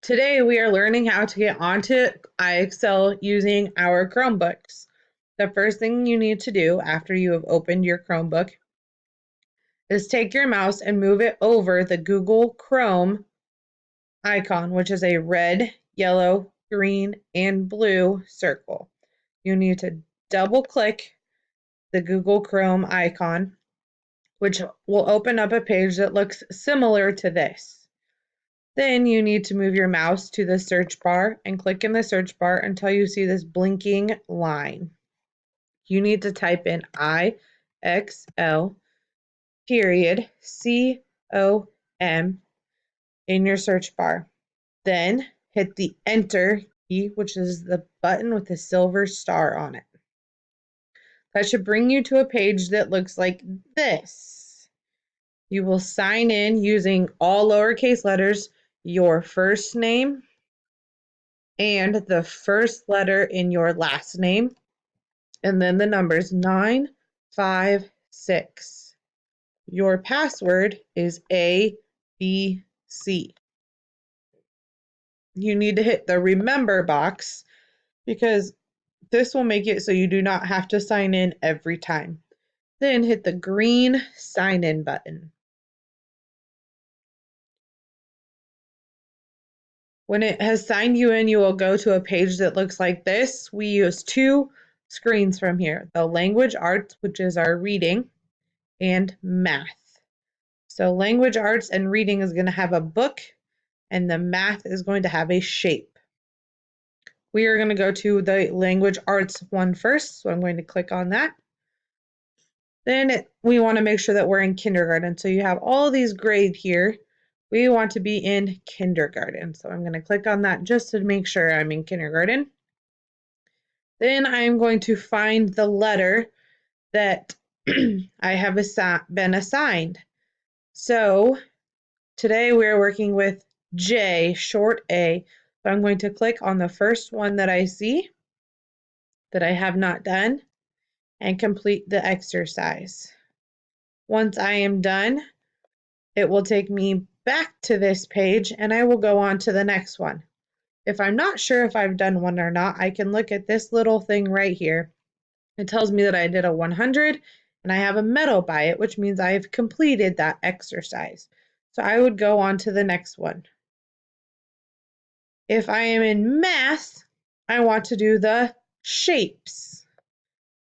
Today we are learning how to get onto IXL using our Chromebooks. The first thing you need to do after you have opened your Chromebook is take your mouse and move it over the Google Chrome icon, which is a red, yellow, green, and blue circle. You need to double click the Google Chrome icon, which will open up a page that looks similar to this. Then you need to move your mouse to the search bar and click in the search bar until you see this blinking line. You need to type in IXL period COM in your search bar. Then hit the enter key, which is the button with the silver star on it. That should bring you to a page that looks like this. You will sign in using all lowercase letters, your first name, and the first letter in your last name, and then the numbers 956. Your password is ABC. You need to hit the remember box because this will make it so you do not have to sign in every time. Then hit the green sign in button. When it has signed you in, you will go to a page that looks like this. We use two screens from here, the language arts, which is our reading, and math. So language arts and reading is going to have a book, and the math is going to have a shape. We are going to go to the language arts one first, so I'm going to click on that. Then we want to make sure that we're in kindergarten. So you have all these grades here. We want to be in kindergarten. So I'm going to click on that just to make sure I'm in kindergarten. Then I'm going to find the letter that I have been assigned. So today we're working with J, short A. So I'm going to click on the first one that I see that I have not done and complete the exercise. Once I am done, it will take me back to this page and I will go on to the next one. If I'm not sure if I've done one or not, I can look at this little thing right here. It tells me that I did a 100 and I have a medal by it, which means I've completed that exercise. So I would go on to the next one. If I am in math, I want to do the shapes.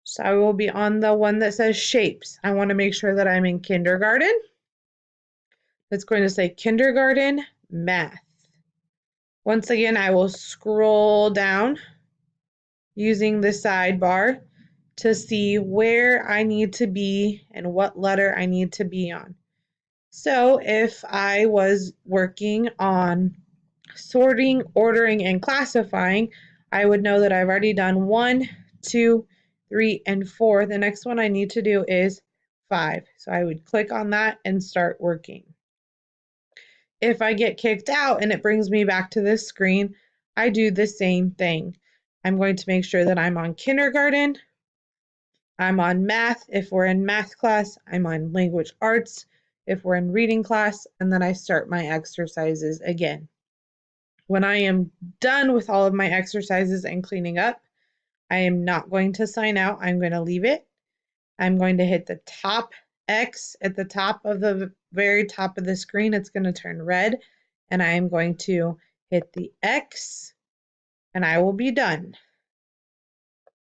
So I will be on the one that says shapes. I want to make sure that I'm in kindergarten. It's going to say kindergarten math. Once again, I will scroll down using the sidebar to see where I need to be and what letter I need to be on. So if I was working on sorting, ordering, and classifying, I would know that I've already done 1, 2, 3, and 4. The next one I need to do is 5. So I would click on that and start working. If I get kicked out and it brings me back to this screen, I do the same thing. I'm going to make sure that I'm on kindergarten. I'm on math if we're in math class. I'm on language arts if we're in reading class, and then I start my exercises again. When I am done with all of my exercises and cleaning up, I am not going to sign out. I'm going to leave it. I'm going to hit the top X at the top of the very top of the screen. It's going to turn red, and I am going to hit the X, and I will be done.